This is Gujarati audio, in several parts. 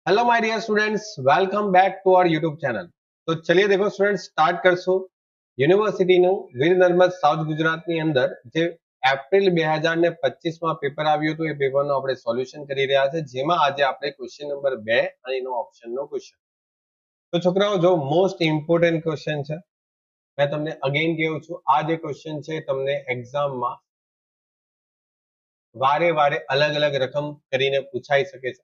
Hello my dear students, welcome back to our YouTube channel. तो चलिए देखो स्टूडेंट्स, स्टार्ट करशो યુનિવર્સિટીનું વીર નર્મદ સાઉથ ગુજરાતની અંદર જે એપ્રિલ 2025 માં પેપર આવ્યું હતું એ પેપરનું આપણે સોલ્યુશન કરી રહ્યા છે, જેમાં આજે આપણે ક્વેશ્ચન નંબર 2 અને એનો ઓપ્શનનો ક્વેશ્ચન. તો છોકરાઓ જો મોસ્ટ ઇમ્પોર્ટન્ટ ક્વેશ્ચન છે, મેં તમને અગેન કહું છું, આ જે ક્વેશ્ચન છે તમને એક્ઝામમાં વારે વારે અલગ અલગ રકમ કરીને પૂછાઈ શકે છે.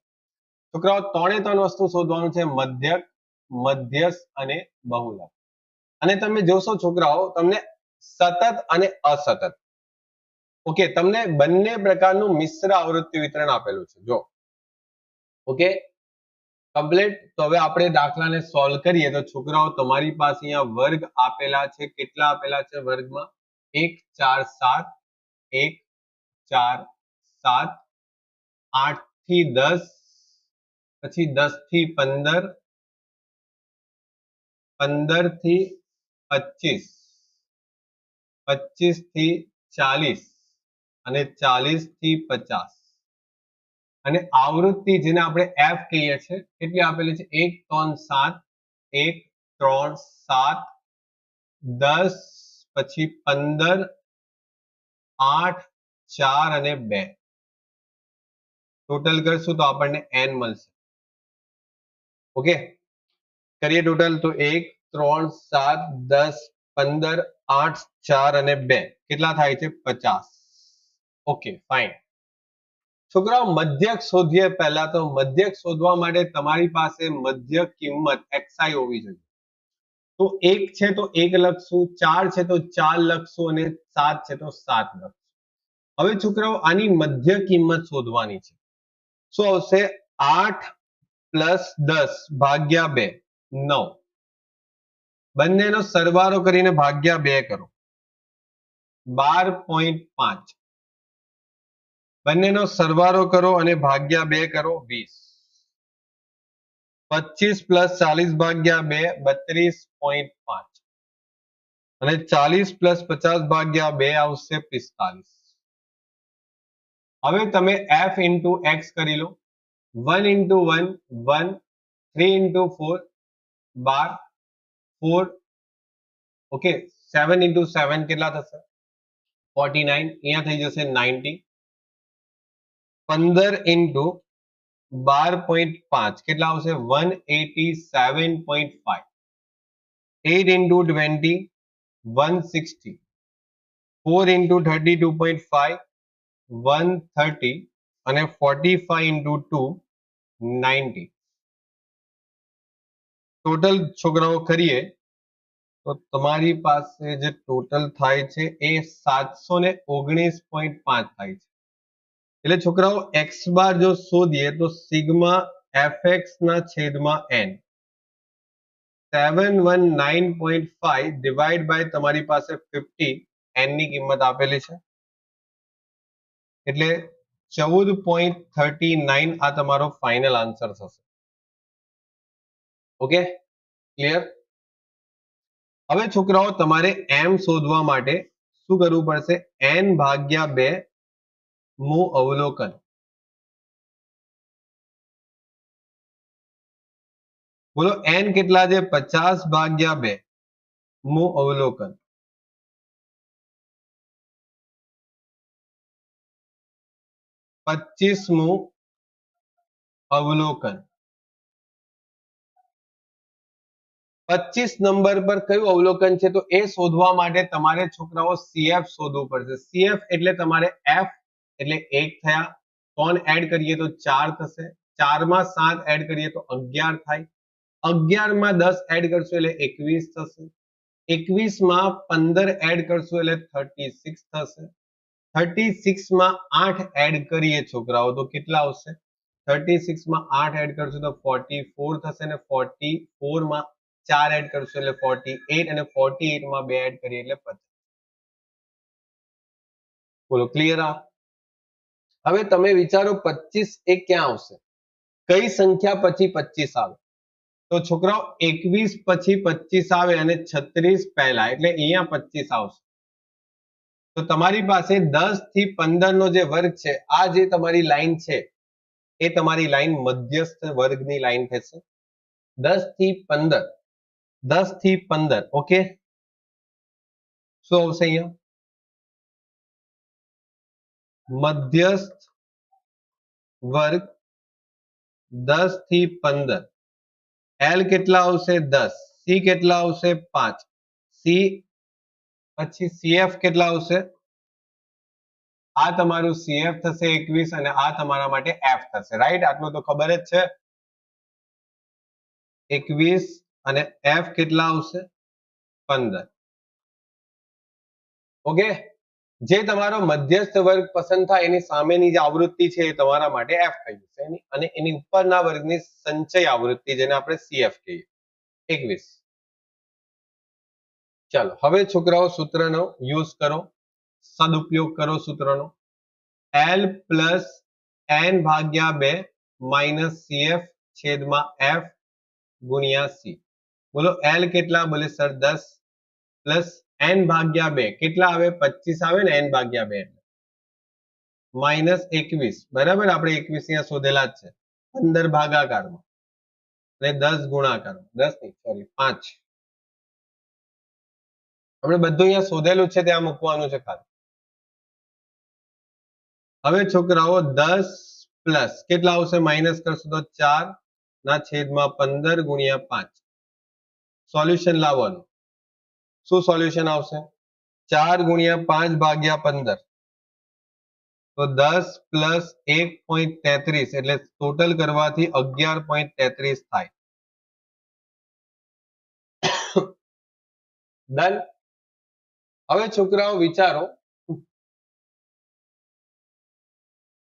છોકરાઓ ત્રણ વસ્તુ શોધવાનું છે: મધ્યક, મધ્યસ્થ અને બહુલક. અને તમે જોશો છોકરાઓ, તમને સતત અને અસતત, ઓકે, તમને બંને પ્રકારનું મિશ્ર આવૃત્તિ વિતરણ આપેલું છે. જો ઓકે કમ્પ્લીટ. તો હવે આપણે દાખલાને સોલ્વ કરીએ. તો છોકરાઓ તમારી પાસે અહીંયા વર્ગ આપેલા છે. કેટલા આપેલા છે વર્ગમાં? 1 4 7, 1 4 7, 8 થી 10, પછી 10 થી 15, 15 થી 25, 25 થી 40 અને 40 થી 50. અને આવૃત્તિ જેને આપણે F કહીએ છીએ, કેટલી આપેલી છે? 1 3 7, 1 3 7, 10, પછી 15, 8, 4 અને 2. ટોટલ કરશું તો આપણને n મળશે. ઓકે, કરીએ ટોટલ. તો 1 3 7 10 15 8 4 અને 2 કેટલા થાય છે? 50. Okay fine. છોકરાઓ મધ્યક શોધીએ. પહેલા તો મધ્યક શોધવા માટે તમારી પાસે મધ્યક કિંમત xi હોવી જોઈએ. તો 1 છે તો 1 લખશું, 4 છે તો 4 લખશું અને 7 છે તો 7 લખશું. હવે છોકરાઓ આની મધ્ય કિંમત શોધવાની છે. શું આવશે? 8 પ્લસ 10 ભાગ્યા 2 9. બંનેનો સરવાળો કરીને ભાગ્યા 2 કરો, 12.5. બંનેનો સરવાળો કરો અને ભાગ્યા 2 કરો, 20. 25 પ્લસ 40 ભાગ્યા 2 32.5 અને 40 પ્લસ 50 ભાગ્યા 2 આવશે 45. હવે તમે f ઇન્ટુ x કરી લો. 1 ઇન્ટુ 1 1, 3 ઇન્ટુ 4 12, 4, ઓકે, 7 ઇન્ટુ 7 કેટલા થશે? 49. અહીંયા થઈ જશે 90. 15 ઇન્ટુ 12.5 કેટલા આવશે? 187.5. 8 ઇન્ટુ 20 160. 4 ઇન્ટુ 32.5 130 અને 45 ઇન્ટુ 2 90. ટોટલ છોકરાઓ કરીએ તો તમારી પાસે જે ટોટલ થાય છે એ 719.5 થાય છે. એટલે છોકરાઓ x બાર જો શોધીએ તો સિગ્મા fx ના છેદમાં n 719.5 ડિવાઈડ બાય તમારી પાસે 50 n ની કિંમત આપેલી છે, એટલે 14.39 આ તમારો ફાઇનલ આન્સર થશે. Okay clear? હવે છોકરાઓ તમારે m શોધવા માટે શું કરવું પડશે? n ભાગ્યા 2 નું અવલોકન. બોલો n કેટલા છે? 50 ભાગ્યા 2 નું અવલોકન. 25મું અવલોકન. 25 નંબર પર કયું અવલોકન છે? તો એ શોધવા માટે તમારે છોકરાઓ CF શોધવું પડશે. CF એટલે તમારે F એટલે 1 થયા, 3 એડ કરીએ તો 4 થશે, 4 માં 7 એડ કરીએ તો 11 થાય, 11 માં 10 એડ કરશો એટલે 21 થશે, 21 માં 15 એડ કરશો એટલે 36 થશે, 36 માં 8 એડ કરીએ છોકરાઓ તો કેટલા આવશે? 36 માં 8 એડ કરશો તો 44 થશે અને 44 માં 4 એડ કરશો એટલે 48 અને 48 માં 2 એડ કરીએ એટલે 50. બોલો ક્લિયર? હવે તમે વિચારો 25 એ ક્યાં આવશે? કઈ સંખ્યા પછી 25 આવે? તો છોકરાઓ 21 પછી 25 આવે અને 36 પહેલા, એટલે અહીંયા 25 આવશે. તો તમારી પાસે 10 થી 15 નો જે વર્ગ છે, આ જે તમારી લાઈન છે એ તમારી લાઈન મધ્યસ્થ વર્ગની લાઈન થશે. 10 થી 15, 10 થી 15, ઓકે. શું આવશે અહીંયા? મધ્યસ્થ વર્ગ 10 થી 15. એલ કેટલા આવશે? 10. સી કેટલા આવશે? 5. સી પછી સીએફ કેટલા આવશે? આ તમારું સીએફ થશે 21 અને આ તમારા માટે એફ થશે, રાઈટ? આટલું તો ખબર જ છે. 21 અને એફ કેટલા આવશે? 15. ઓકે. જે તમારો મધ્યસ્થ વર્ગ પસંદ થાય એની સામેની જે આવૃત્તિ છે એ તમારા માટે એફ થઈ જશે અને એની ઉપરના વર્ગની સંચય આવૃત્તિ જેને આપણે સીએફ કહીએ, 21. ચાલો હવે છોકરાઓ સૂત્રનો યુઝ કરો, સદુપયોગ કરો સૂત્રનો. એલ પ્લસ એન ભાગ્યા 2 માઇનસ સીએફ છેદમાં એફ ગુણ્યા સી. બોલો એલ કેટલા? બોલે સર 10 પ્લસ એન ભાગ્યા 2 કેટલા આવે? 25 આવે ને, એન ભાગ્યા 2 માઇનસ 21, બરાબર? આપણે 21 અહીંયા શોધેલા જ છે. 15 ભાગાકારમાં અને 10 ગુણાકારમાં, 10 નહીં સોરી 5. આપણે બધું અહીંયા શોધેલું છે, ત્યાં મૂકવાનું છે ખાલી. હવે છોકરાઓ 10 પ્લસ કેટલા આવશે? માઇનસ કરશો તો 4 ના છેદમાં 15 ગુણ્યા 5. સોલ્યુશન લાવવાનું. શું સોલ્યુશન આવશે? 4 ગુણ્યા 5 ભાગ્યા 15, તો 10 પ્લસ 1.33 એટલે ટોટલ કરવાથી 11.33 થાય. ડન. હવે છોકરાઓ વિચારો,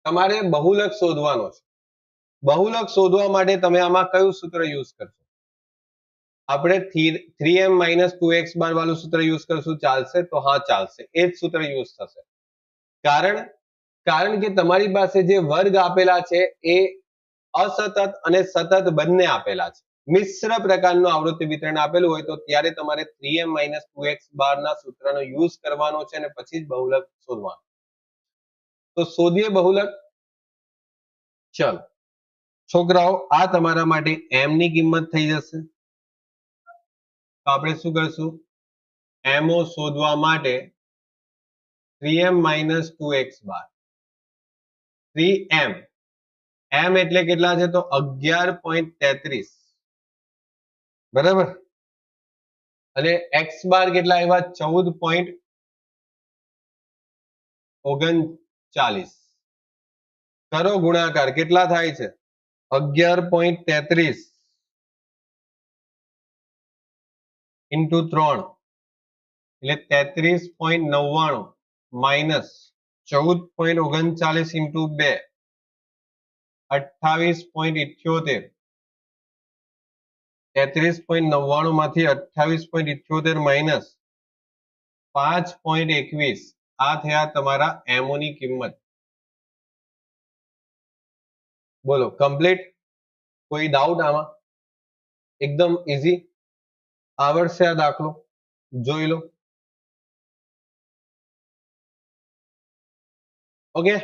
તમારે બહુલક શોધવાનો છે. બહુલક શોધવા માટે તમે આમાં કયું સૂત્ર યુઝ કરશો? આપણે 3m - 2x બાર વાળું સૂત્ર યુઝ કરશું, ચાલશે? તો હા ચાલશે, એ જ સૂત્ર યુઝ થશે. કારણ કે તમારી પાસે જે વર્ગ આપેલા છે એ અસતત અને સતત બંને આપેલા છે. મિશ્ર પ્રકારનું આવૃત્તિ વિતરણ આપેલું હોય તો ત્યારે તમારે 3m - 2x બાર ના સૂત્રનો યુઝ કરવાનો છે અને પછી જ બહુલક શોધવાનો. તો શોધીએ બહુલક. ચલો છોકરાઓ, આ તમારા માટે m ની કિંમત થઈ જશે. તો આપણે શું કરશું? mo શોધવા માટે 3m - 2x બાર. 3m, m એટલે કેટલા છે? તો 11.33, બરાબર? અને x બાર કેટલા આવ્યા? 14.39. કરો ગુણાકાર, કેટલા થાય છે? 11.33 ઇન્ટુ 3 એટલે 33.99 માઇનસ 14.39 ઇન્ટુ 2 28.78. 33.99 માંથી 28.78 માઇનસ 5.21, આ થયા તમારા એમઓ ની કિંમત. બોલો કમ્પ્લીટ? કોઈ ડાઉટ આમાં? એકદમ ઈઝી, આવડશે આ દાખલો, જોઈ લો. ઓકે,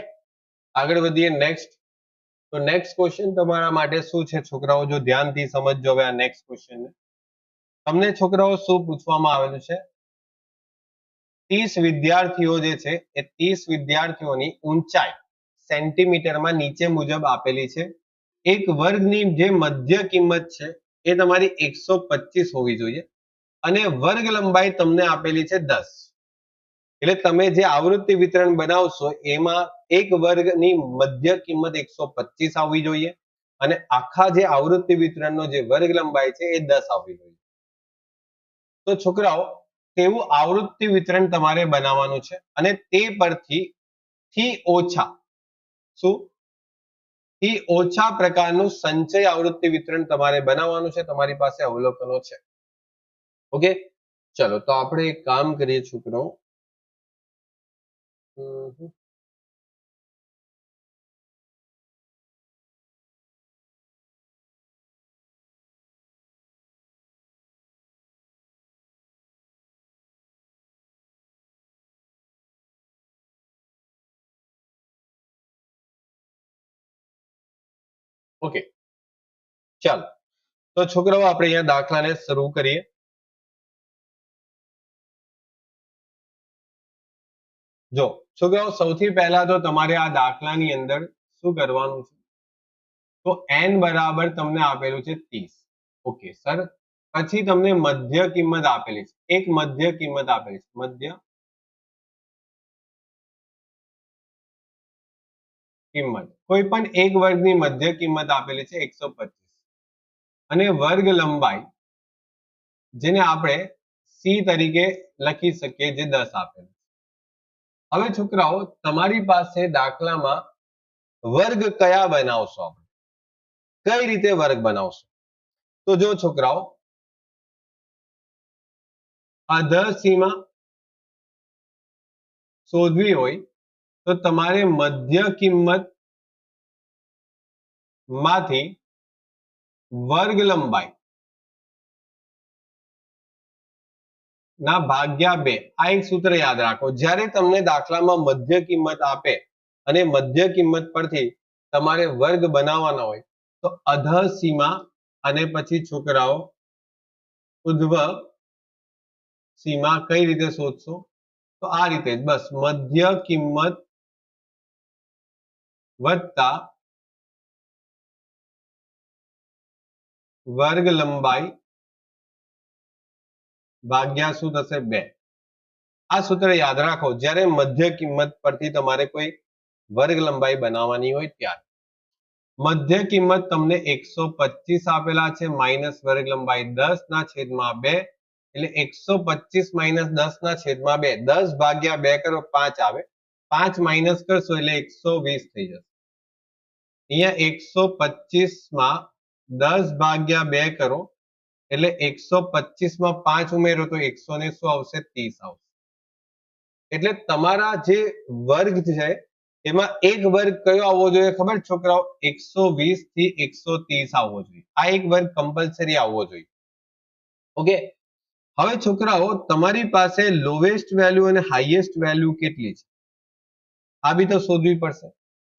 આગળ વધીએ નેક્સ્ટ. તો નેક્સ્ટ ક્વેશ્ચન તમારા માટે શું છે છોકરાઓ? જો ધ્યાનથી સમજજો હવે આ નેક્સ્ટ ક્વેશ્ચન ને. તમને છોકરાઓ શું પૂછવામાં આવેલું છે? 30 વિદ્યાર્થીઓ જે છે એ 30 વિદ્યાર્થીઓની ઊંચાઈ સેન્ટીમીટરમાં નીચે મુજબ આપેલી છે. એક વર્ગની જે મધ્ય કિંમત છે એ તમારી 125 હોવી જોઈએ અને વર્ગ લંબાઈ તમને આપેલી છે 10. એટલે તમે જે આવૃત્તિ વિતરણ બનાવશો એમાં એક વર્ગની મધ્ય કિંમત 125 આવવી જોઈએ અને આખા જે આવૃત્તિ વિતરણનો જે વર્ગ લંબાઈ છે એ 10 આવવી જોઈએ. તો છોકરાઓ તેવું આવૃત્તિ વિતરણ તમારે બનાવવાનું છે અને તે પરથી થી ઓછા શું થી ઓછા પ્રકારનું સંચય આવૃત્તિ વિતરણ તમારે બનાવવાનું છે. તમારી પાસે અવલોકનો છે. ઓકે, ચલો તો આપણે એક કામ કરીએ છોકરાઓ. ઓકે, ચાલો તો છોકરાઓ આપણે અહીંયા દાખલાને શરૂ કરીએ. જો છોકરાઓ, સૌથી પહેલા તો તમારે આ દાખલાની અંદર શું કરવાનું છે? તો n બરાબર તમને આપેલું છે 30. ઓકે સર, પછી તમને મધ્ય કિંમત આપેલી છે, એક મધ્ય કિંમત આપેલી છે, મધ્ય કિંમત કોઈ પણ એક વર્ગની મધ્ય કિંમત આપેલી છે 125 અને વર્ગ લંબાઈ જેને આપણે c તરીકે લખી શકીએ, જે 10 આપેલું. હવે છોકરાઓ, તમારી પાસે દાખલામાં વર્ગ કયા બનાવશો? આપણે કઈ રીતે વર્ગ બનાવશો? તો જો છોકરાઓ, અધર સીમા શોધવી હોય તો તમારે મધ્ય કિંમત માંથી વર્ગ લંબાઈ ના ભાગ્યા 2, આ એક સૂત્ર યાદ રાખો. જ્યારે તમને દાખલામાં મધ્ય કિંમત આપે અને મધ્ય કિંમત પરથી તમારે વર્ગ બનાવવાના હોય તો અધર સીમા અને પછી છોકરાઓ ઉધ્વ સીમા કઈ રીતે શોધશો? તો આ રીતે જ, બસ મધ્ય કિંમત વત્તા વર્ગ લંબાઈ ભાગ્યા શું થશે? 2. આ સૂત્ર યાદ રાખો જ્યારે મધ્ય કિંમત પરથી તમારે કોઈ વર્ગ લંબાઈ બનાવવાની હોય ત્યારે. મધ્ય કિંમત તમને 125 આપેલા છે, માઇનસ વર્ગ લંબાઈ 10 ના છેદમાં 2, એટલે 125 માઇનસ 10 ના છેદમાં 2, 10 ભાગ્યા 2 કરો 5 આવે, 5 માઇનસ કરશો એટલે 120 થઈ જશે. અહીંયા 125 માં 10 ભાગ્યા 2 કરો એટલે 125 માં 5 ઉમેરો તો 100 ને શું આવશે? 30 આવશે. એટલે તમારા જે વર્ગ છે એમાં એક વર્ગ કયો આવવો જોઈએ ખબર છોકરાઓ? 120 થી 130 આવવો જોઈએ. આ એક વર્ગ કમ્પલસરી આવવો જોઈએ. ઓકે, હવે છોકરાઓ, તમારી પાસે લોએસ્ટ વેલ્યુ અને હાઈએસ્ટ વેલ્યુ કેટલી છે આ બી તો શોધવી પડશે.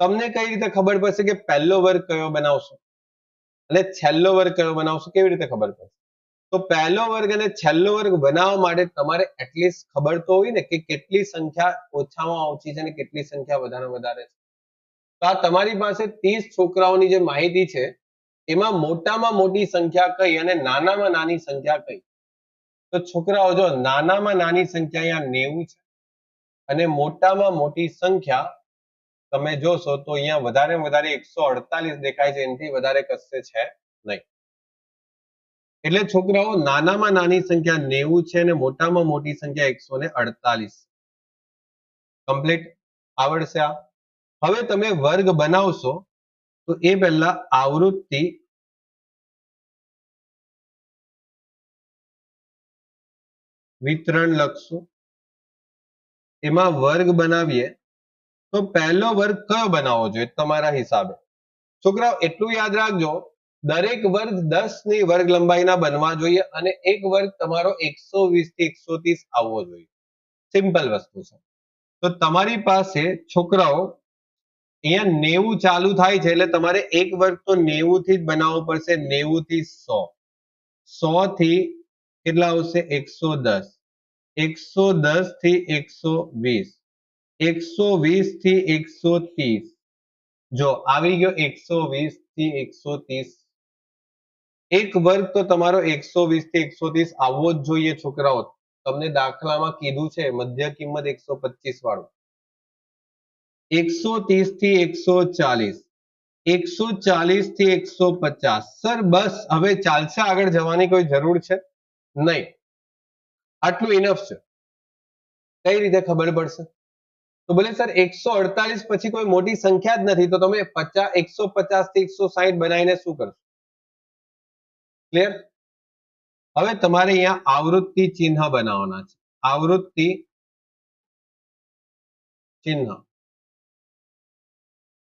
તમને કઈ રીતે ખબર પડશે કે પહેલો વર્ગ કયો બનાવશો અને છેલ્લો વર્ગ કયો બનાવશો? કેવી રીતે ખબર પડશે? તો પહેલો વર્ગ અને છેલ્લો વર્ગ બનાવવા માટે તમારે એટલીસ્ટ ખબર તો હોય ને કે કેટલી સંખ્યા ઓછામાં ઓછી છે અને કેટલી સંખ્યા વધારે છે. તો આ તમારી પાસે 30 છોકરાઓની જે માહિતી છે એમાં મોટામાં મોટી સંખ્યા કઈ અને નાનામાં નાની સંખ્યા કઈ? તો છોકરાઓ, જો નાનામાં નાની સંખ્યા અહીંયા 90 છે અને મોટામાં મોટી સંખ્યા તમે જોશો તો અહીંયા વધારે 148 દેખાય છે, એનાથી વધારે કશે છે નહીં. એટલે છોકરાઓ, નાનામાં નાની સંખ્યા 90 છે અને મોટામાં મોટી સંખ્યા 148. કમ્પ્લીટ આવડશે આ? હવે તમે વર્ગ બનાવશો તો એ પહેલા આવૃત્તિ વિતરણ લખશું. એમાં વર્ગ બનાવીએ તો પહેલો વર્ગ કયો બનાવવો જોઈએ તમારા હિસાબે? છોકરાઓ, એટલું યાદ રાખજો, દરેક વર્ગ 10 ની વર્ગ લંબાઈના બનવા જોઈએ અને એક વર્ગ તમારો 120 થી 130 આવવો જોઈએ. સિમ્પલ વસ્તુ છે. તો તમારી પાસે છોકરાઓ અહીંયા 90 ચાલુ થાય છે એટલે તમારે એક વર્ગ તો 90 થી જ બનાવવો પડશે. 90 થી 100, 100 થી કેટલા આવશે? 110, 110 થી 120, 120 થી 130. જો આવી ગયો 120 થી 130. એક વર્ગ તો તમારો 120 થી 130 આવવો જ જોઈએ છોકરાઓ. તમને દાખલામાં કીધું છે મધ્ય કિંમત 125 વાળું. 130 થી 140, 140 થી 150. સર બસ હવે ચાલશે, આગળ જવાની કોઈ જરૂર છે નહીં, આટલું ઇનફ છે. કઈ રીતે ખબર પડશે? તો બોલે સર 148 પછી કોઈ મોટી સંખ્યા જ નથી, તો તમે 150 થી 160 બનાવીને શું કરશો? ક્લિયર? હવે તમારે અહીંયા આવૃત્તિ ચિહ્ન બનાવવાના છે. આવૃત્તિ ચિહ્ન.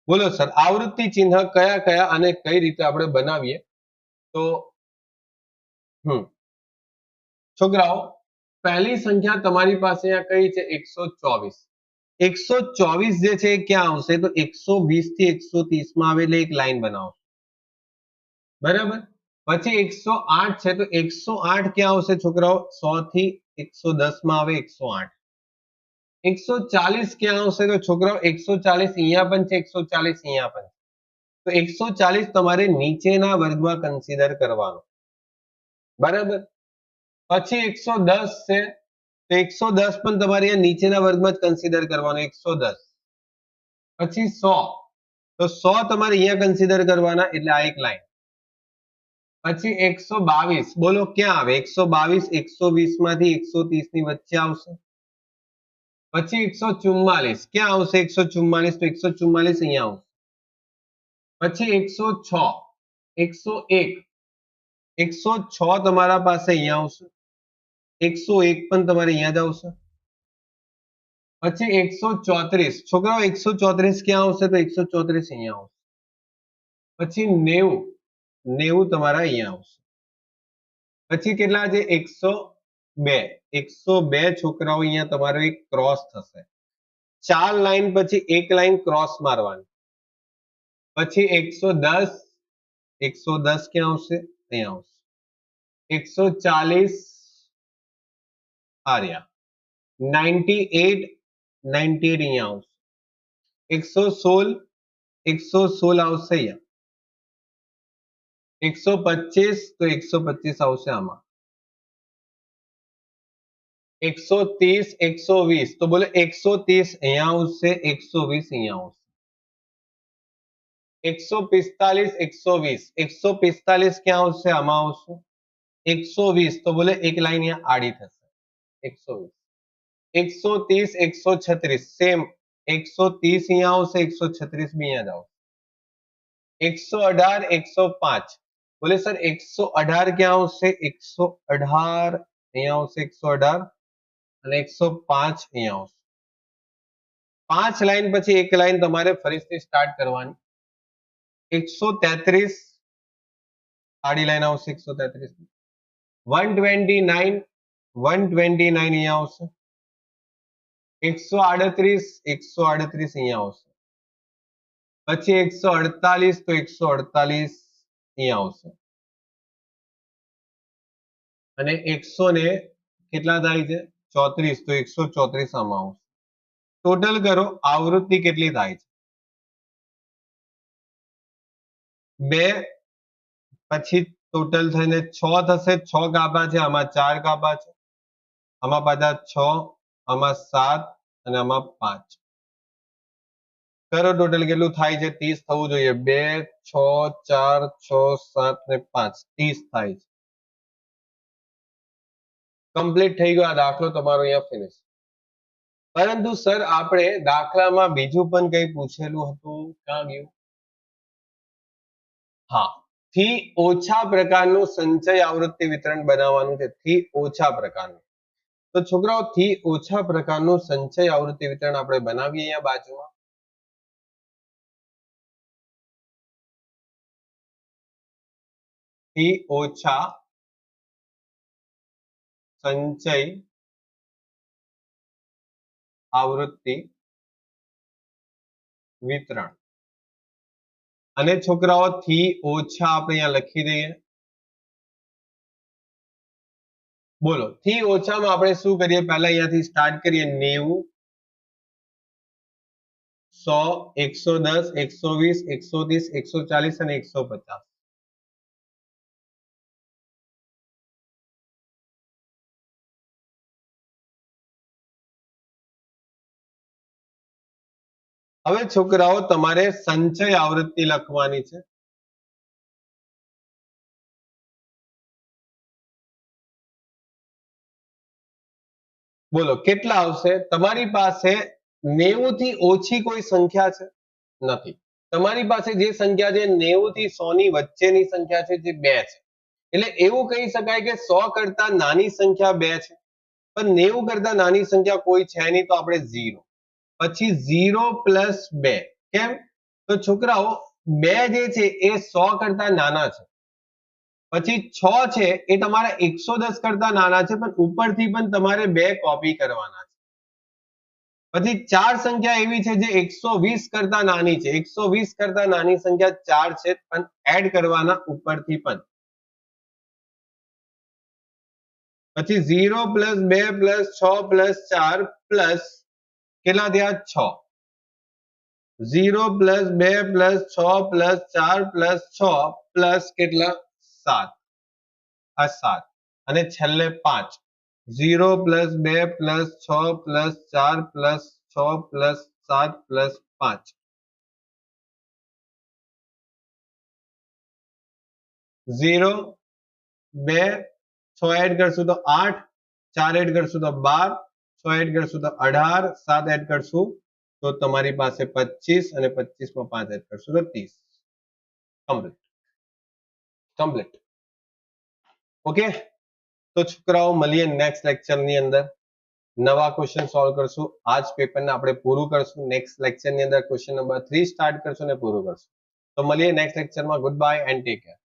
બોલો સર, આવૃત્તિ ચિહ્ન કયા કયા અને કઈ રીતે આપણે બનાવીએ? તો છોકરાઓ, પહેલી સંખ્યા તમારી પાસે અહીંયા કઈ છે? 124. 124 જે છે એ ક્યાં આવશે? તો 120 થી 130 માં આવે એટલે એક લાઈન બનાવો. બરાબર. પછી 108 છે તો 108 ક્યાં આવશે છોકરાઓ? 100 થી 110 માં આવે 108. 140 ક્યાં આવશે તો છોકરાઓ? 140 અહીંયા પણ છે, 140 અહીંયા પણ છે. તો 140 તમારે નીચેના વર્ગમાં કન્સિડર કરવાનો. બરાબર. પછી 110 છે તો 110 પણ તમારે અહીંયા નીચેના વર્ગમાં જ કન્સિડર કરવાનો. 110 પછી 100 તો 100 તમારે અહીંયા કન્સિડર કરવાના, એટલે આ એક લાઈન. પછી 122 બોલો ક્યાં આવે? 122 120 માંથી 130 ની વચ્ચે આવશે. પછી 144 ક્યાં આવશે? 144 તો 144 અહીંયા આવશે. પછી 106 101 106 તમારા પાસે અહીંયા આવશે. 101 પણ તમારે અહીંયા જ આવશે. પછી 134 છોકરાઓ 134 ક્યાં આવશે? તો 134 અહીંયા આવશે. પછી 90 90 તમારા અહીંયા આવશે. પછી કેટલા છે? 102 102 છોકરાઓ અહીંયા તમારો એક ક્રોસ થશે. 4 લાઈન પછી એક લાઈન ક્રોસ મારવાની. પછી 110 110 ક્યાં આવશે? અહીંયા આવશે. 140 આ રહ્યા. 98 98 અહીંયા આવશે. 116 116 આવશે અહીંયા. 125 તો 125 આવશે આમાં. 130 120 તો બોલે 130 અહીંયા આવશે, 120 અહીંયા આવશે. 145 120 145 ક્યાં આવશે? આમાં આવશે. 120 તો બોલે એક લાઈન અહીંયા આડી થશે. 120 130 136 સેમ 130 અહીંયા આવશે, 136 બી અહીંયા જ આવશે. 118 105 બોલે સર 118 ક્યાં આવશે? 118 અહીંયા આવશે, 118 અને 105 અહીંયા આવશે. 5 લાઈન પછી એક લાઈન તમારે ફરીથી સ્ટાર્ટ કરવાની. 133 આડી લાઈન આવશે. 133 129 129 અહીંયા આવશે. 138 138 અહીંયા આવશે. પછી 148 તો 148 અહીંયા આવશે. અને 100 ને કેટલા થાય છે? 34 તો 134 આમાં આવશે. ટોટલ કરો આવૃત્તિ કેટલી થાય છે? 2 પછી ટોટલ થઈને 6 થશે. 6 કાપા છે, આમાં 4 કાપા છે, આમાં પાછા 6, આમાં 7 અને આમાં 5. કરો ટોટલ કેટલું થાય છે? 30 થવું જોઈએ. 2 6 4 6 7 ને 5 30 થાય છે. કમ્પ્લીટ થઈ ગયો આ દાખલો તમારો અહીંયા ફિનિશ. પરંતુ સર આપણે દાખલામાં બીજું પણ કંઈ પૂછેલું હતું, ક્યાં ગયું? હા, થી ઓછા પ્રકારનું સંચય આવૃત્તિ વિતરણ બનાવવાનું છે. થી ઓછા પ્રકારનું. તો છોકરાઓ થી ઓછા પ્રકારનું સંચય આવૃત્તિ વિતરણ આપણે બનાવીએ અહીંયા બાજુમાં. થી ઓછા સંચય આવૃત્તિ વિતરણ. અને છોકરાઓ થી ઓછા આપણે અહીંયા લખી દઈએ. બોલો થી ઓછામાં આપણે શું કરીએ? પહેલા અહીંયાથી સ્ટાર્ટ કરીએ. 90 100 110 120 130 140 અને 150. હવે છોકરાઓ તમારે સંચય આવૃત્તિ લખવાની છે. બોલો કેટલા આવશે? તમારી પાસે 90 થી ઓછી કોઈ સંખ્યા છે? નથી. તમારી પાસે જે સંખ્યા છે 90 થી 100 ની વચ્ચેની સંખ્યા છે, જે 2 છે. એટલે એવું કહી શકાય કે 100 કરતા નાની સંખ્યા 2 છે, પણ 90 કરતા નાની સંખ્યા કોઈ છે નહીં, તો આપણે 0. પછી 0 પ્લસ 2. કેમ? તો છોકરાઓ 2 જે છે એ 100 કરતા નાના છે. પછી 6 છે એ તમારા 110 કરતા નાના છે, પણ ઉપરથી પણ તમારે 2 કોપી કરવાના છે. પછી 4 સંખ્યા એવી છે જે 120 કરતા નાની છે. 120 કરતા નાની સંખ્યા 4 છે, પણ એડ કરવાના ઉપરથી પણ. પછી 0 + 2 + 6 + 4 પ્લસ કેટલા થયા 6. 0 + 2 + 6 + 4 + 6 પ્લસ કેટલા 7. આ 7 અને છેલ્લે 5. 0 + 2 + 6 + 4 + 6 + 7 + 5. 0 2 6 એડ કરશું તો 8, 4 એડ કરશું તો 12, 6 એડ કરશું તો 18, 7 એડ કરશું તો તમારી પાસે 25 અને 25 માં 5 એડ કરશું તો 30. કમ્પ્લીટ. ઓકે, તો છોકરાઓ મળીએ નેક્સ્ટ લેક્ચર ની અંદર. નવા ક્વેશ્ચન સોલ્વ કરશું. આજ પેપરને આપણે પૂરું કરશું. નેક્સ્ટ લેક્ચર ની અંદર ક્વેશ્ચન નંબર 3 સ્ટાર્ટ કરશું અને પૂરું કરશું. તો મળીએ નેક્સ્ટ લેક્ચરમાં. Good bye and take care.